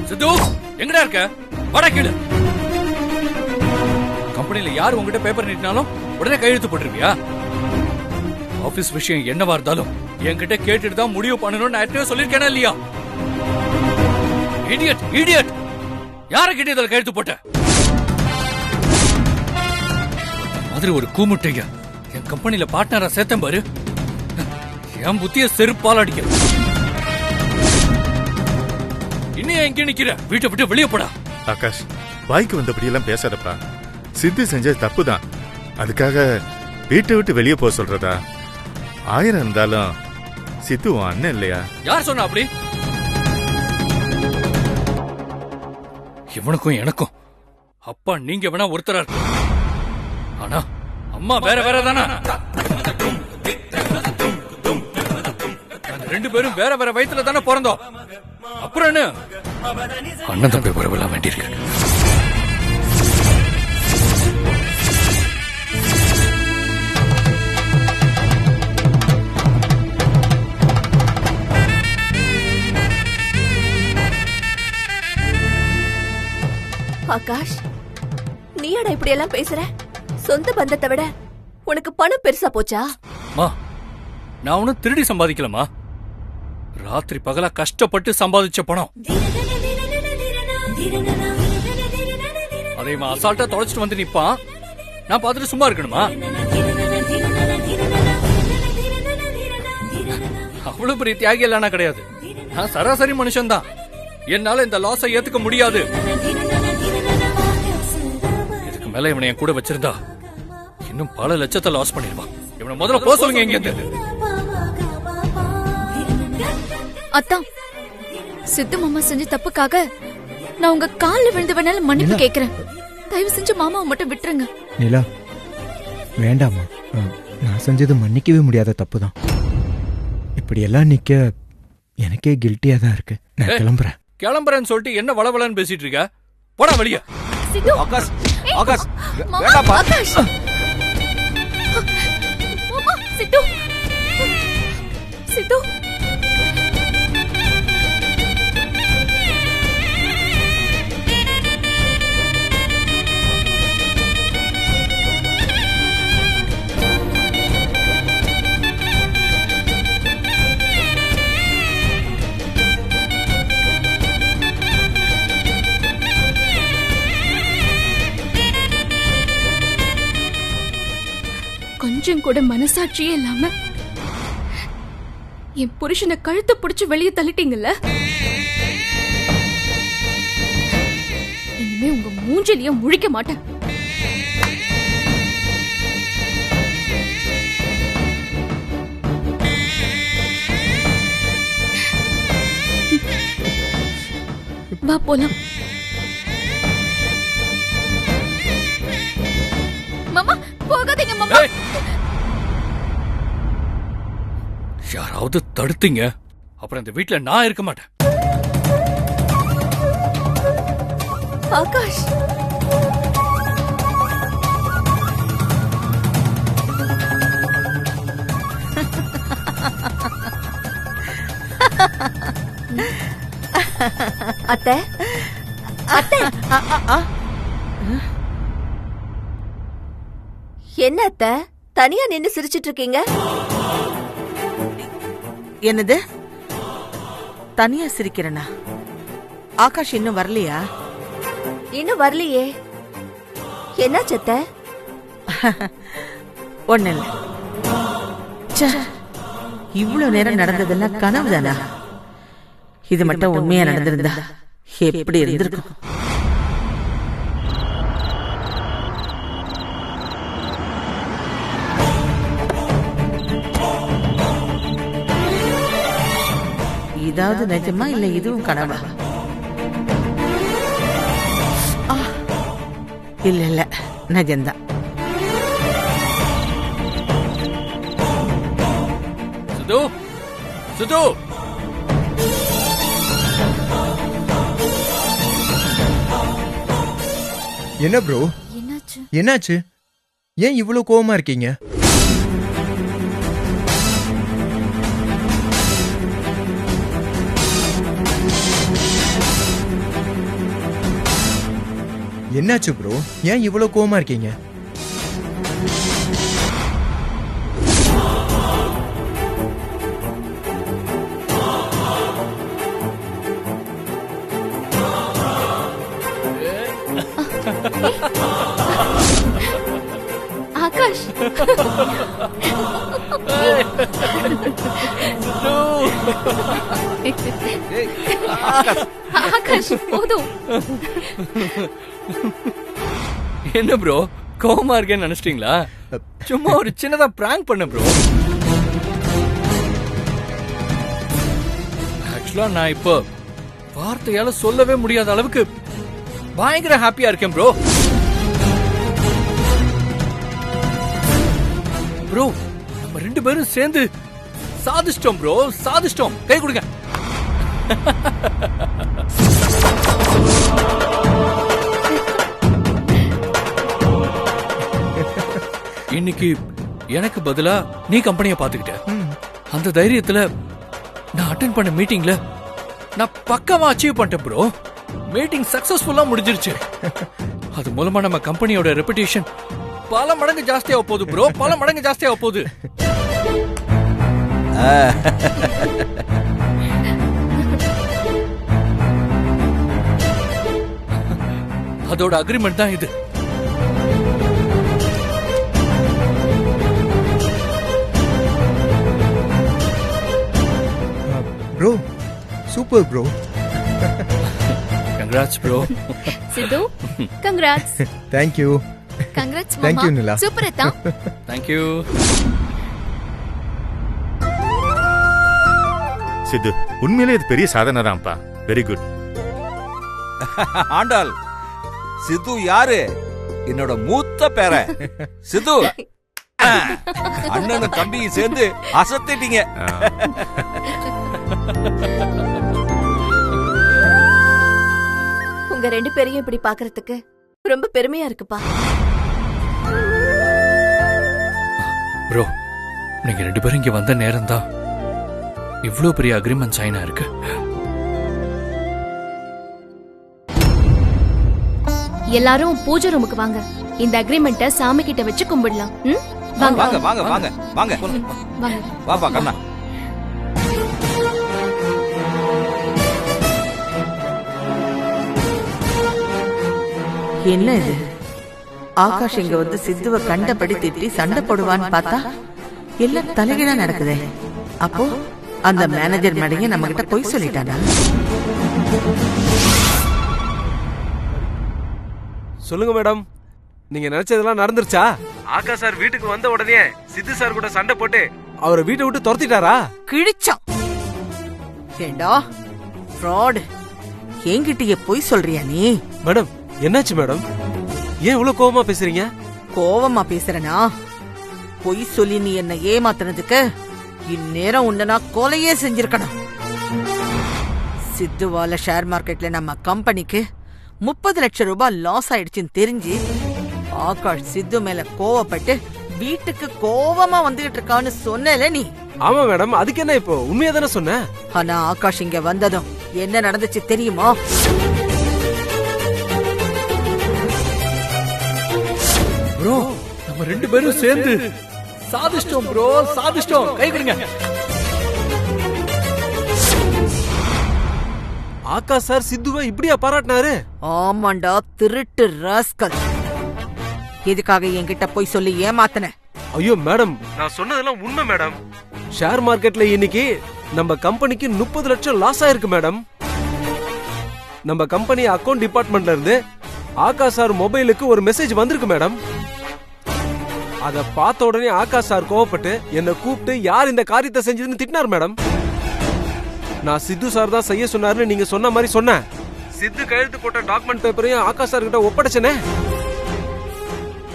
சித்து எங்கடா இருக்க? வாடா கீழே. கம்பெனில யார் உங்ககிட்ட பேப்பர் நீட்டினாலும் உடனே கையெழுத்து போட்டுருவியா? ஆபீஸ் விஷயம் என்னவா இருந்தாலும் என்கிட்ட கேட்டுட்டு தான் முடிவு பண்ணணும்னு நான் சொல்லிருக்கேனா இல்லையா? இடியட் இடியட், யார கிட்ட இதுல கையெழுத்து போட்ட? மாதிரி ஒரு கூமுட்டையா என் கம்பெனில பார்ட்னரா சேர்த்தேன் பாரு, என் புத்திய செருப்பால் அடிக்க. இன்னும் எங்க நிக்கிற? வீட்டை விட்டு வெளியே போடா. ஆகாஷ், வாய்க்கு வந்தபடி எல்லாம் பேசாதப்பா. சித்தி செஞ்சது தப்புதான். அதுக்காக வீட்டை விட்டு வெளியே போக சொல்றதா? 1000 இருந்தாலும் சித்து உன் அண்ணன் இல்லையா? யார் சொன்னா அப்படி? இவனுக்கும் எனக்கும் அப்பா நீங்க வேணா ஒருத்தரா இருக்கு, ஆனா அம்மா வேற வேற தானா? ரெண்டு பேரும் வேற வேற வயித்துல தானே பிறந்தோம். அப்புறம் என்ன அண்ணன் தம்பி உறவெல்லாம் வேண்டியிருக்கு. ஆகாஷ், நீயாடா இப்படி எல்லாம் பேசுற? சொந்த பந்தத்தை விட உனக்கு பணம் பெருசா போச்சா? நான் ஒன்னும் திருடி சம்பாதிக்கலமா, ராத்திரி பகலா கஷ்டப்பட்டு சம்பாதிச்ச பணம். அதை இவன் அசால்ட்டா தொலைச்சிட்டு வந்து நிப்பான், நான் பார்த்துட்டு சும்மா இருக்கணுமா? அவ்வளவு பெரிய தியாகி எல்லாம் கிடையாது, நான் சராசரி மனுஷன் தான். என்னால இந்த லாஸை ஏத்துக்க முடியாது. இதுக்கு மேல இவனை என் கூட வச்சிருந்தா இன்னும் பல லட்சத்தை லாஸ் பண்ணிடுவான். இவனை முதல்ல போக சொல்லுங்க. எங்க இருந்து? அத்தான், சித்து மாமா செஞ்ச தப்புக்காக நான் உங்க கால்ல விழுந்து வேணாலும் மன்னிப்பு கேக்குறேன். தயவு செஞ்சு மாமாவை மட்டும் விட்டுருங்க. நிலா, வேண்டாமா. நான் செஞ்சது மன்னிக்கவே முடியாத தப்பு தான். இப்படி எல்லாம் நிக்க எனக்கே கில்ட்டியா தான் இருக்கு. நான் கிளம்புறேன். கிளம்புறேன்னு சொல்லிட்டு என்ன வளவளன்னு பேசிட்டு இருக்க? போடா வெளிய. ஆகாஷ், ஆகாஷ், வேண்டாப்பா. ஆகாஷ், மாமா, சித்து, சித்து. கொஞ்சம் கூட மனசாட்சியே இல்லாம என் புருஷனை கழுத்தை பிடிச்சு வெளியே தள்ளிட்டீங்கல்ல. இனிமே உங்க மூஞ்சிலேயே முழிக்க மாட்டேன். வா போலாம். மாமா போகாதீங்க மாமா. யாராவது தடுத்தீங்க அப்புறம் இந்த வீட்டுல நான் இருக்க மாட்டேன். ஆகாஷ், அத்தை, அத்தை, என்ன அத்தை தனியா நின்னு சிரிச்சிட்டு இருக்கீங்க? என்னது தனியா சிரிக்கிறனா? ஆகாஷ் இன்னும் வரலையா? இன்னும் வரலையே. என்ன சத்த? ஒண்ணு இல்ல. இவ்வளவு நேரம் நடந்ததெல்லாம் கனவுதானா? இது மட்டும் உண்மையா நடந்திருந்தா எப்படி இருந்திருக்கும்? இதாவது நிஜமா இல்ல இதுவும் கனவா? இல்ல இல்ல, நிஜம்தான். சுது, சுது, என்ன ப்ரோ? என்னாச்சு? என்னாச்சு? ஏன் இவ்வளவு கோவமா இருக்கீங்க? என்னாச்சு ப்ரோ? ஏன் இவ்வளவு கோவமா இருக்கீங்க? ஆகாஷ், ஆகாஷ் போதும். என்ன ப்ரோ கோவமா இருக்கேன்னு நினைச்சிட்டீங்களா? சும்மா ஒரு சின்னதா பிராங்க் பண்ண ப்ரோ. ஆக்சுவலா நான் இப்போ வார்த்தையால சொல்லவே முடியாத அளவுக்கு பயங்கர ஹாப்பியா இருக்கேன் ப்ரோ. ப்ரோ நம்ம 2 பேரும் சேர்ந்து சாதிச்சிட்டோம் ப்ரோ, சாதிச்சிட்டோம். கை கொடுங்க. இன்னைக்கு எனக்கு பதிலா நீ கம்பெனியை பாத்துக்கிட்ட. அந்த தைரியத்துல நான் அட்டென்ட் பண்ண மீட்டிங்ல நான் பக்காவா அச்சீவ் பண்ணிட்டேன் ப்ரோ. மீட்டிங் சக்சஸ்ஃபுல்லா முடிஞ்சிருச்சு. அது மூலமா நம்ம கம்பெனியோட ரெputation பல மடங்கு ஜாஸ்தியா போகுது ப்ரோ, பல மடங்கு ஜாஸ்தியா போகுது. அதோட அக்ரிமெண்ட் தான் இது. Bro super bro. Congrats bro. Sidhu congrats. Thank you. Congrats Thank you, Nila. மாமா. சூப்பர் அத்தா. Thank you. சித்து உண்மையிலே இது பெரிய சாதனை தான்ப்பா. Very good. ஆண்டாள், சித்து யாரு? என்னோட மூத்த பேரன் சித்து. அண்ணனும் தம்பியும் சேர்ந்து அசத்திட்டீங்க. உங்க 2 பேரையும் இப்படி பாக்குறதுக்கு ரொம்ப பெருமையா இருக்குப்பா. ப்ரோ நீங்க 2 பேரும் இங்க வந்த நேரம் தான் இவ்ளோ பெரிய அக்ரிமெண்ட் சைனா இருக்கு. எல்லாரும் பூஜை ரூமுக்கு வாங்க. இந்த அக்ரிமெண்ட்ட சாமி கிட்ட வச்சு கும்பிடலாம். வாங்க வாங்க வாங்க வாங்க வாங்க. வாங்க. வாப்பா கண்ணா. என்ன இது? ஆகாஷ் இங்க வந்து சித்துவ கண்டபடி திட்டி சண்டை போடுவான்னு பார்த்தா எல்லாம் தலைகீழா நடக்குதே. அப்போ அந்த மேனேஜர் மேடையும் நம்ம கிட்ட போய் சொல்லிட்டானா? சொல்லுங்க மேடம், நீங்க நினைச்சதெல்லாம் நடந்துருச்சா? ஆகாஷ் சார் வீட்டுக்கு வந்த உடனே சித்து சார் கூட சண்டை போட்டு அவரை வீட்டை விட்டு துரத்திட்டாரா? கிழிச்சான். ஏண்டா ஃப்ராட், என்கிட்டயே போய் சொல்றியா நீ? மேடம் என்னாச்சு மேடம்? ஏன் இவ்வளவு கோவமா பேசுறீங்க? கோவமா பேசுறனா? பொய் சொல்லி நீ என்ன ஏமாத்துனதுக்கு இந்நேரம் உன்ன நான் கொலையே செஞ்சிருக்கணும். சித்துவால ஷேர் மார்க்கெட்ல நம்ம கம்பெனிக்கு 30 லட்சம் ரூபாய் லாஸ் ஆயிடுச்சுன்னு தெரிஞ்சு ஆகாஷ் சித்து மேல கோவப்பட்டு வீட்டுக்கு கோவமா வந்துகிட்டு இருக்கான்னு சொன்னல நீ. ஆமா மேடம், அதுக்கு என்ன இப்போ? உண்மையா தானே சொன்னேன். ஆனா ஆகாஷ் இங்க வந்ததும் என்ன நடந்துச்சு தெரியுமா? ப்ரோ நம்ம 2 பேரும் சேர்ந்து சாதிச்சிட்டோம் ப்ரோ, சாதிச்சிட்டோம். கை கொடுங்க. ஆகாஷ் சார் சித்துவை இப்படியா பாராட்டினாரு? ஆமாண்டா திருட்டு ராஸ்கல். எதுக்காக என்கிட்ட போய் சொல்லி ஏமாத்தன? ஐயோ மேடம், நான் சொன்னதெல்லாம் உண்மை மேடம். ஷேர் மார்க்கெட்ல இன்னைக்கு நம்ம கம்பெனிக்கு 30 லட்சம் லாஸ் ஆயிருக்கு மேடம். நம்ம கம்பெனி அக்கவுண்ட் டிபார்ட்மெண்ட்ல இருந்து ஆகாஷ் சார் மொபைலுக்கு ஒரு மெசேஜ் வந்திருக்கு மேடம். அத பார்த்த உடனே ஆகாஷ் சார் கோவப்பட்டு என்ன கூப்பிட்டு யார் இந்த காரியத்தை செஞ்சதுன்னு திட்டினார் மேடம். நான் சித்து சார் தான் செய்ய சொன்னாருன்னு நீங்க சொன்ன மாதிரி சொன்னேன். சித்து கையெழுத்து போட்ட டாக்குமெண்ட் பேப்பரையும் ஆகாஷ் சார் கிட்ட ஒப்படைச்சனே.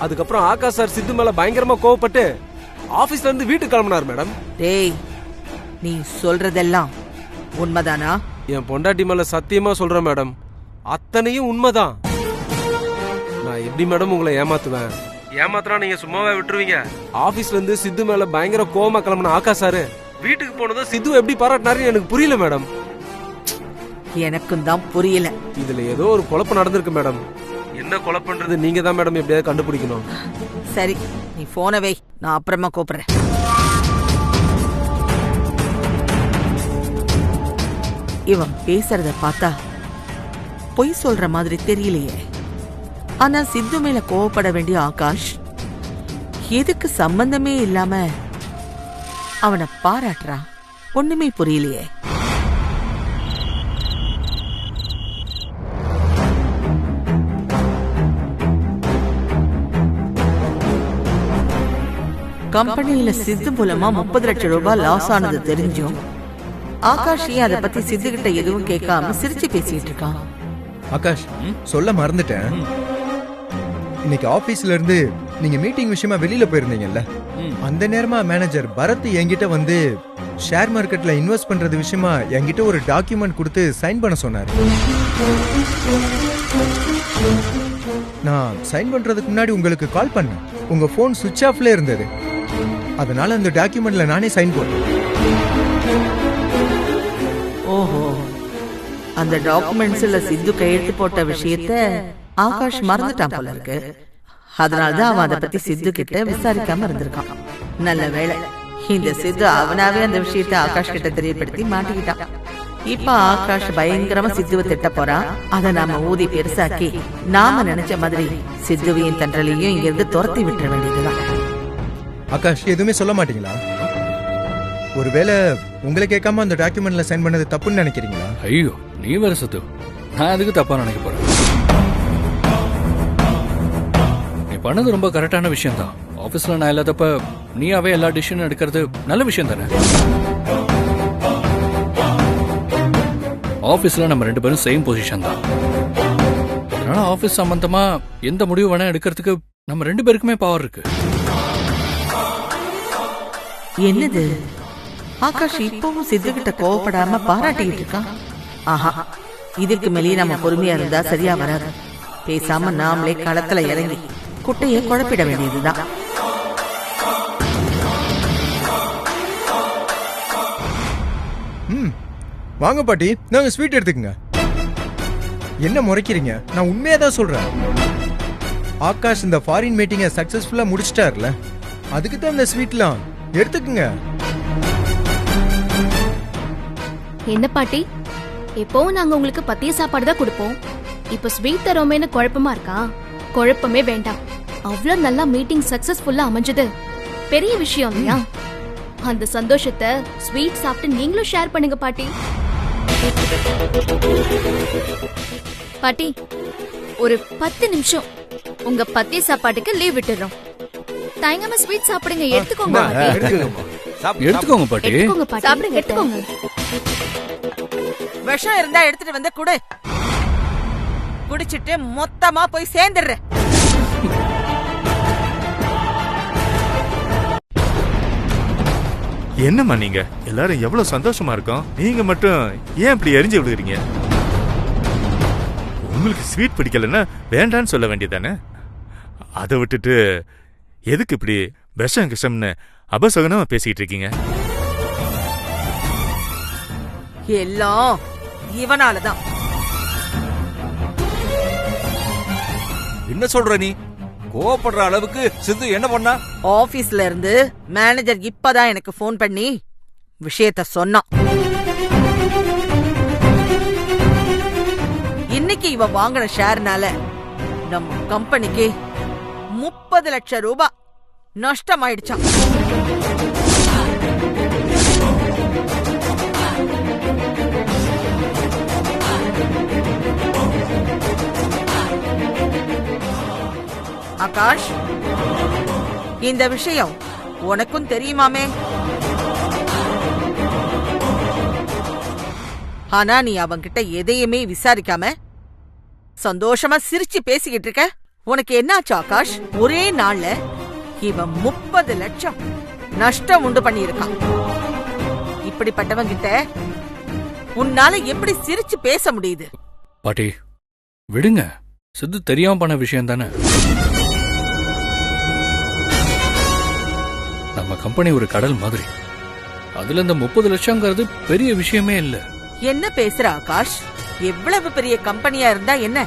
அதுக்கப்புறம் ஆகாஷ் சார் சித்து மேல பயங்கரமா கோவப்பட்டு ஆபீஸ்ல இருந்து வீட்டுக்கு கிளம்பினார் மேடம். டேய், நீ சொல்றதெல்லாம் உண்மைதானா? என் பொண்டாட்டி மேல சத்தியமா சொல்றேன் மேடம், அத்தனையும் உண்மைதான். நான் எப்படி மேடம் உங்களை ஏமாத்துவேன்? ஏமாத்தினா நீங்க சும்மாவே விட்டுருவீங்க? ஆபீஸ்ல இருந்து சித்து மேல பயங்கர கோவமா கிளம்பின ஆகாஷ் சார் வீட்டுக்கு போனதும் சித்து எப்படி பாராட்டினாருன்னு எனக்கு புரியல மேடம். எனக்கும் தான் புரியல. இதுல ஏதோ ஒரு குழப்பம் நடந்திருக்கு மேடம். என்ன கொலை பண்றது நீங்க தான் மேடம் எப்படியாவது கண்டுபிடிக்கணும். சரி, நீ போன வை, நான் அப்புறமா கூப்பிடுறேன். இவன் பேசுறத பார்த்தா பொய் சொல்ற மாதிரி தெரியலையே. ஆனா சித்து மேல கோவப்பட வேண்டிய ஆகாஷ் எதுக்கு சம்பந்தமே இல்லாம அவனை பாராட்டுறான்? ஒண்ணுமே புரியலையே. கம்பெனியில சித்து மூலமா 30 லட்சம் ரூபாய் லாஸ் ஆனது தெரிஞ்சும் ஆகாஷ் அதை பத்தி சித்து கிட்ட எதுவும் கேட்காம சிரிச்சு பேசிட்டு இருக்கான். ஆகாஷ், சொல்ல மறந்துட்டேன். இன்னைக்கு ஆபீஸ்ல இருந்து நீங்க மீட்டிங் விஷயமா வெளியில போயிருந்தீங்கல்ல, அந்த நேரமா மேனேஜர் பரத் என்கிட்ட வந்து ஷேர் மார்க்கெட்ல இன்வெஸ்ட் பண்றது விஷயமா என்கிட்ட ஒரு டாக்குமெண்ட் கொடுத்து சைன் பண்ண சொன்னாரு. நான் சைன் பண்றதுக்கு முன்னாடி உங்களுக்கு கால் பண்ணேன். உங்க போன் சுவிட்ச் ஆஃப்ல இருந்தது. அதனால அந்த டாக்குமெண்ட்ல நானே சைன் போட்டேன். ஓஹோ, அந்த டாக்குமெண்ட்ஸ்ல சித்து கையெழுத்து போட்ட விஷயத்த ஆகாஷ் மறந்துட்டான் போல இருக்கு. அதனாலதான் அவன் அதை பத்தி சித்து கிட்ட விசாரிக்காம இருந்திருக்கான். நல்ல வேளை, இந்த சித்து அவனாவே அந்த விஷயத்த ஆகாஷ் கிட்ட தெரியப்படுத்தி மாட்டிக்கிட்டான். இப்ப ஆகாஷ் பயங்கரமா சித்துவை திட்ட போறான். அதை நாம ஊதி பெருசாக்கி நாம நினைச்ச மாதிரி சித்துவையும் தன்றலையும் இங்க இருந்து துரத்தி விட்டுற வேண்டியதுதான். ஆகாஷ், எதுவுமே சொல்ல மாட்டீங்களா? ஒருவேளை உங்களை கேட்காம அந்த டாக்குமெண்ட்ல சைன் பண்ணது தப்புன்னு நினைக்கிறீங்களா? ஐயோ, நீ வேற சித்து, நான் அதுக்கு தப்பா நினைக்க போறேன். நீ பண்ணது ரொம்ப கரெக்டான விஷயம் தான். ஆபீஸ்ல நான் இல்லாதப்ப நீயாவே எல்லா டிசிஷனும் எடுக்கிறது நல்ல விஷயம் தானே. ஆபீஸ்ல நம்ம 2 பேரும் சேம் பொசிஷன் தான். அதனால ஆபீஸ் சம்பந்தமா எந்த முடிவு வேணா எடுக்கிறதுக்கு நம்ம 2 பேருக்குமே பவர் இருக்கு. என்னது, ஆகாஷ் இப்பவும் சித்து கிட்ட கோவப்படாம பாராட்டிட்டு இருக்கான்? ஆஹா, இதுக்கு மேலேயே நம்ம பொறுமையா இருந்தா சரியா வராது. பேசாம நாமளே களத்துல இறங்கி குட்டைய குழப்பிட வேண்டியதுதான். வாங்க பாட்டி, நாங்க ஸ்வீட் எடுத்துக்கங்க. என்ன முறைக்கிறீங்க? நான் உண்மையா தான் சொல்றேன். ஆகாஷ் இந்த ஃபாரின் மீட்டிங்கை சக்சஸ்ஃபுல்லா முடிச்சிட்டார்ல, அதுக்கு தான் இந்த ஸ்வீட்லாம் எடுத்துக்கங்க. என்ன பாட்டி, எப்பவும் நாங்க உங்களுக்கு பத்திய சாப்பாடு தான் கொடுப்போம். இப்ப ஸ்வீட் தரோமேன்னு குழப்பமா இருக்கா? குழப்பமே வேண்டாம். அவ்வளவு நல்லா மீட்டிங் சக்சஸ்ஃபுல்லா அமைஞ்சது பெரிய விஷயம் இல்லையா? அந்த சந்தோஷத்தை ஸ்வீட் சாப்பிட்டு நீங்களும் ஷேர் பண்ணுங்க பாட்டி. பாட்டி, ஒரு 10 நிமிஷம் உங்க பத்திய சாப்பாட்டுக்கு லீவ் விட்டுறோம். தயங்காம ஸ்வீட் சாப்பிடுங்க. எடுத்துக்கோங்க பாட்டி. எடுத்துக்கோங்க பாட்டி. எடுத்துக்கோங்க பாட்டி. சாப்பிடுங்க, எடுத்துக்கோங்க. விஷம் இருந்தா எடுத்துட்டு வந்து குடு. குடிச்சிட்டு மொத்தமா போய் சேர்ந்துடுற. என்னம்மா நீங்க எல்லாரும் எவ்வளவு சந்தோஷமா இருக்கோம், நீங்க மட்டும் ஏன் இப்படி எரிஞ்சு விடுறீங்க? உங்களுக்கு ஸ்வீட் பிடிக்கலன்னா வேண்டான்னு சொல்ல வேண்டியதானே? அதை விட்டுட்டு எதுக்கு இப்படி விஷம் கிஷம்னு அபசகனமா பேசிக்கிட்டு இருக்கீங்க? எல்லாம் இவனாலதான். என்ன சொல்ற நீ? கோவப்படுற அளவுக்கு சித்து என்ன பண்ணா? ஆபீஸ்ல இருந்து மேனேஜர் இப்பதான் எனக்கு போன் பண்ணி விஷயத்த சொன்னான். இன்னைக்கு இவ வாங்கின ஷேர்னால நம்ம கம்பெனிக்கு 30 லட்சம் ரூபாய் நஷ்டமாயிடுச்சான். ஆகாஷ், இந்த விஷயம் உனக்கும் தெரியுமாமே? ஆனா நீ அவன்கிட்ட எதையுமே விசாரிக்காம சந்தோஷமா சிரிச்சு பேசிக்கிட்டு இருக்க. உனக்கு என்னாச்சு ஆகாஷ்? ஒரே நாள்ல இவன் 30 லட்சம் நஷ்டம் உண்டு பண்ணியிருக்கான். இப்படிப்பட்டவங்கிட்ட உன்னால எப்படி சிரிச்சு பேச முடியுது? பாட்டி விடுங்க, சித்து தெரியாம பண்ண விஷயம் தானே. நம்ம கம்பெனி ஒரு கடல் மாதிரி. அதுல இந்த 30 லட்சம்ங்கிறது பெரிய விஷயமே இல்ல. என்ன பேசுற ஆகாஷ்? எவ்வளவு பெரிய கம்பெனியா இருந்தா என்ன,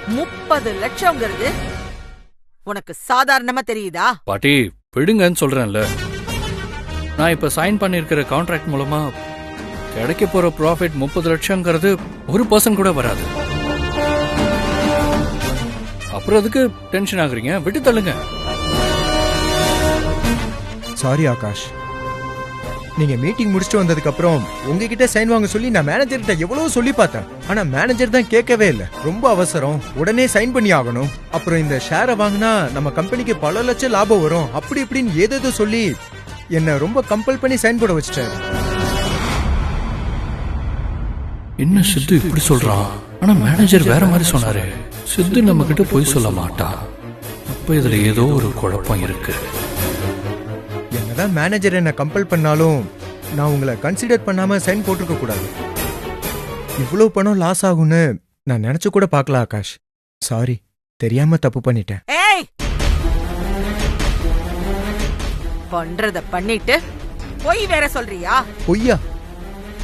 30 லட்சம்ங்கிறது உனக்கு சாதாரணமா தெரியுதா? பாட்டி விடுங்கன்னு சொல்றேன்ல. நான் இப்ப சைன் பண்ணிருக்கிற கான்ட்ராக்ட் மூலமா கிடைக்க போற ப்ராஃபிட் 30 லட்சம்ங்கிறது 1% கூட வராது. அப்புறம் அதுக்கு டென்ஷன் ஆகுறீங்க? விட்டு தள்ளுங்க. சாரி ஆகாஷ், நீங்க மீட்டிங் முடிச்சுட்டு வந்ததுக்கு அப்புறம் உங்ககிட்ட சைன் வாங்க சொல்லி நான் மேனேஜர்கிட்ட எவ்வளவு சொல்லி பார்த்தேன். ஆனா மேனேஜர் தான் கேட்கவே இல்லை. ரொம்ப அவசரம், உடனே சைன் பண்ணி ஆகணும். அப்புறம் இந்த ஷேரை வாங்கினா நம்ம கம்பெனிக்கு பல லட்சம் லாபம் வரும், அப்படி இப்படின்னு ஏதேதோ சொல்லி என்ன ரொம்ப கம்பல் பண்ணி சைன் போட வச்சிட்டாரு. என்ன சித்து இப்படி சொல்றான்? ஆனா மேனேஜர் வேற மாதிரி சொன்னாரு. சித்து நம்ம கிட்ட போய் சொல்ல மாட்டான். அப்ப இதுல ஏதோ ஒரு குழப்பம் இருக்கு. என்னதான் மேனேஜர் என்ன கம்பல் பண்ணாலும் நான் உங்களை கன்சிடர் பண்ணாம சைன் போட்டிருக்க கூடாது. இவ்வளவு பணம் லாஸ் ஆகும்னு நான் நினைச்சு கூட பார்க்கல ஆகாஷ். சாரி, தெரியாம தப்பு பண்ணிட்டேன். ஏய், பண்றத பண்ணிட்டு போய் வேற சொல்றியா? பொய்யா?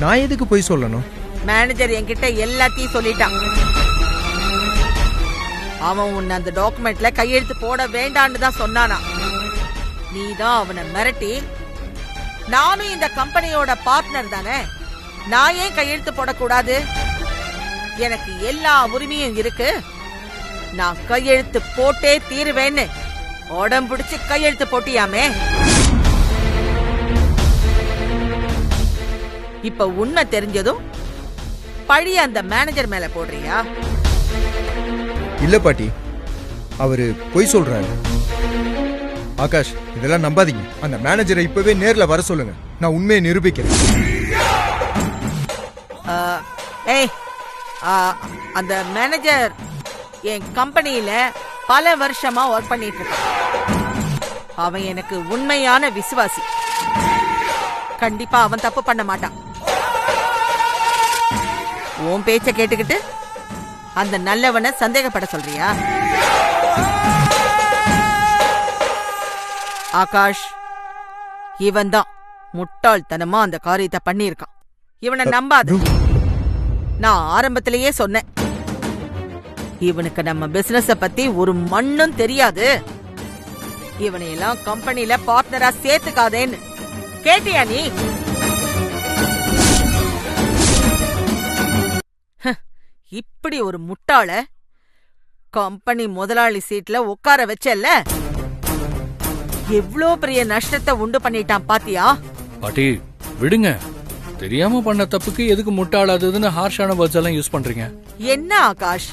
நான் எதுக்கு போய் சொல்லணும்? மேனேஜர் என்கிட்ட எல்லாத்தையும் சொல்லிட்டான். அவன் உன்னை அந்த டாக்குமெண்ட்ல கையெழுத்து போட வேண்டான்னு தான் சொன்னானா. நீதான் அவனை மிரட்டி, நானும் இந்த கம்பெனியோட பார்ட்னர் தானே, நான் ஏன் கையெழுத்து போடக்கூடாது? எனக்கு எல்லா உரிமையும் இருக்கு, நான் கையெழுத்து போட்டே தீருவேன்னு உடம்பிடிச்சு கையெழுத்து போட்டியாமே. இப்ப உண்மை தெரிஞ்சதும் பழி அந்த மேனேஜர் மேல போடுறியா? இல்ல பாட்டி, அவரு பொய் சொல்றாரு. ஆகாஷ், இதெல்லாம் நம்பாதீங்க. அந்த மேனேஜரை இப்பவே நேர்ல வர சொல்லுங்க, நான் உண்மையை நிரூபிக்கிறேன். ஏய், அந்த மேனேஜர் என் கம்பெனியில பல வருஷமா ஒர்க் பண்ணிட்டு இருக்கான். அவன் எனக்கு உண்மையான விசுவாசி. கண்டிப்பா அவன் தப்பு பண்ண மாட்டான். உன் பேச்ச கேட்டுக்கிட்டு அந்த நல்லவனை சந்தேகப்பட சொல்றியா? ஆகாஷ், இவன் தான் முட்டாள்தனமா அந்த காரியத்தை பண்ணியிருக்கான். இவனை நம்பாத. நான் ஆரம்பத்திலேயே சொன்னேன், இவனுக்கு நம்ம பிசினஸ பத்தி ஒரு மண்ணும் தெரியாது, இவனையெல்லாம் கம்பெனில பார்ட்னரா சேர்த்துக்காதேன்னு. கேட்டியா நீ? இப்படி ஒரு முட்டாள கம்பெனி முதலாளி சீட்ல உட்கார வச்சல்ல, எவ்ளோ பெரிய நஷ்டத்தை உண்டு பண்ணிட்டான் பாத்தியா? பாட்டி விடுங்க. தெரியாம பண்ண தப்புக்கு எதுக்கு முட்டாளாதுன்னு ஹார்ஷான வேர்ட்ஸ் எல்லாம் யூஸ் பண்றீங்க? என்ன ஆகாஷ்,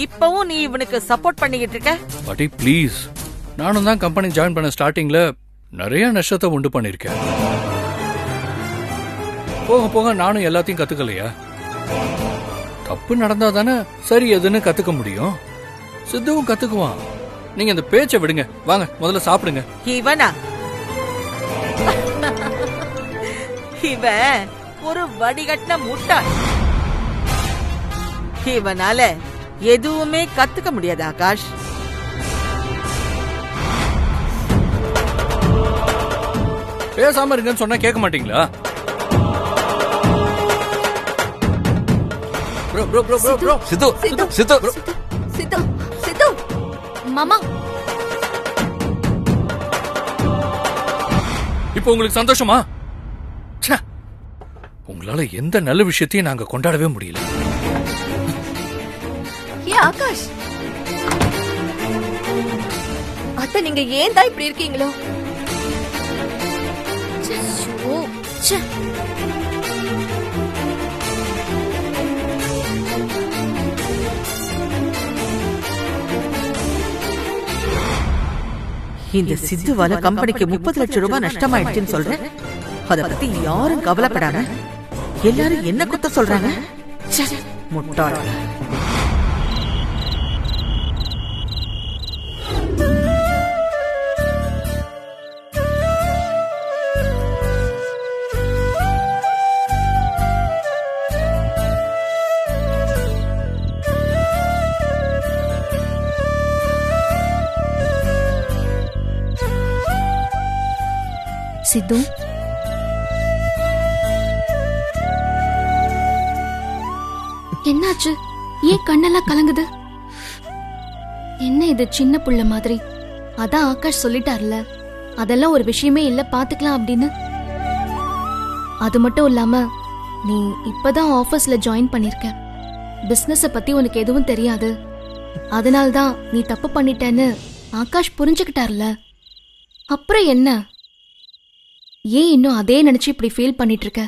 இப்பவும் நீ இவனுக்கு சப்போர்ட் பண்ணிக்கிட்டு இருக்க? பாட்டி ப்ளீஸ், நானும் தான் கம்பெனி ஜாயின் பண்ண ஸ்டார்டிங்ல நிறைய நஷ்டத்தை உண்டு பண்ணிருக்கேன். போக போக நானும் எல்லாத்தையும் கத்துக்கலையா? தப்பு நடந்தா தானே சரி எதுன்னு கத்துக்க முடியும். சித்துவும் கத்துக்குவான். நீங்க இந்த பேச்சை விடுங்க, வாங்க முதல்ல சாப்பிடுங்க. இவனா? இவன் ஒரு வடிகட்டின முட்டாள். இவனால எதுவுமே கத்துக்க முடியாது ஆகாஷ். பேசாம இருங்கன்னு சொன்னா கேட்க மாட்டீங்களா? Bro bro bro bro bro Siddhu Siddhu, Siddhu Siddhu, Siddhu. மாமா, இப்போ உங்களுக்கு சந்தோஷமா? ச்சே, உங்களால எந்த நல்ல விஷயத்தையும் நாங்க கொண்டாடவே முடியல. ஏ ஆகாஷ், அத்தை நீங்க ஏன் தான் இப்படி இருக்கீங்களோ? ஐயோ, ச்சே. இந்த சித்துவால கம்பெனிக்கு 30 லட்சம் ரூபாய் நஷ்டமாயிடுச்சுன்னு சொல்றேன். அத பத்தி யாரும் கவலைப்படாம எல்லாரும் என்ன குத்த சொல்றாங்க? ச்சே, முட்டாள். சித்து, என்னாச்சு? ஏன் கண்ணெல்லாம் கலங்குது? என்ன இது சின்ன புள்ள மாதிரி? அதான் ஆகாஷ் சொல்லிட்டார்ல, அதெல்லாம் ஒரு விஷயமே இல்ல, பாத்துக்கலாம் அப்படின்னு. அது மட்டும் இல்லாம நீ இப்பதான் ஆபீஸ்ல ஜாயின் பண்ணிருக்க, பிசினஸ பத்தி உனக்கு எதுவும் தெரியாது. அதனால்தான் நீ தப்பு பண்ணிட்டேன்னு ஆகாஷ் புரிஞ்சுக்கிட்டார்ல. அப்புறம் என்ன? ஏன் இன்னும் அதே நினைச்சு இப்படி ஃபீல் பண்ணிட்டு இருக்க?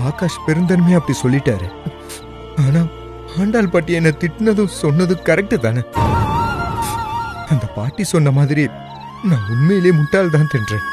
ஆகாஷ் பெருந்தன்மையா அப்படி சொல்லிட்டாரு. ஆனா ஆண்டாள் பாட்டி என்ன திட்டினதும் சொன்னதும் கரெக்ட் தானே? அந்த பாட்டி சொன்ன மாதிரி நான் உண்மையிலே முட்டாள் தான் தென்றேன்.